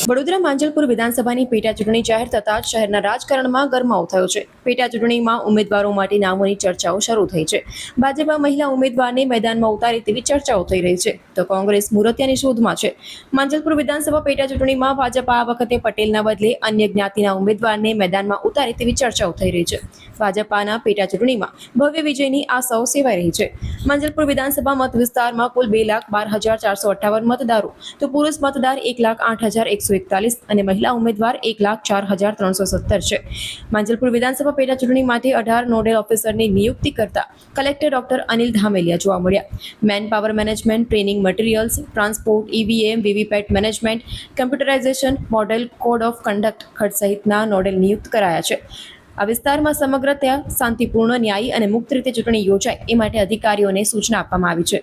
વડોદરા માંજલપુર વિધાનસભાની પેટા ચૂંટણી જાહેર થતાં જ શહેરના રાજકારણમાં ગરમાવો થયો છે. પેટા ચૂંટણીમાં ઉમેદવારો માટે નામોની ચર્ચાઓ શરૂ થઈ છે. ભાજપ મહિલા ઉમેદવારને મેદાનમાં ઉતારે તેવી ચર્ચાઓ થઈ રહી છે, તો કોંગ્રેસ મૂર્તિયાની શોધમાં છે. માંજલપુર વિધાનસભા પેટા ચૂંટણીમાં ભાજપ આ વખતે પટેલના બદલે અન્ય જ્ઞાતિના ઉમેદવારને મેદાનમાં ઉતારે તેવી ચર્ચાઓ થઈ રહી છે. ભાજપના પેટા ચૂંટણીમાં ભવ્ય વિજયની આશાઓ સેવાઈ રહી છે. માંજલપુર વિધાનસભા મત વિસ્તારમાં કુલ 2,12,458 મતદારો, તો પુરુષ મતદાર 1,08,141 અને મહિલા ઉમેદવાર 1,04,317 છે. માંજલપુર વિધાનસભા પેટા ચૂંટણી માટે 18 નોડલ ઓફિસરની નિયુક્તિ કરતા કલેક્ટર ડોક્ટર અનિલ ધામેલિયા જોવા મળ્યા. Man power management, training materials, transport, EVM, VVPAT management, computerisation, model code of conduct ખર્ચ સહિતના નોડલ નિયુક્ત કરાયા છે. આ વિસ્તારમાં સમગ્રતયા શાંતિપૂર્ણ, ન્યાયી અને મુક્ત રીતે ચૂંટણી યોજાય એ માટે અધિકારીઓને સૂચના આપવામાં આવી છે.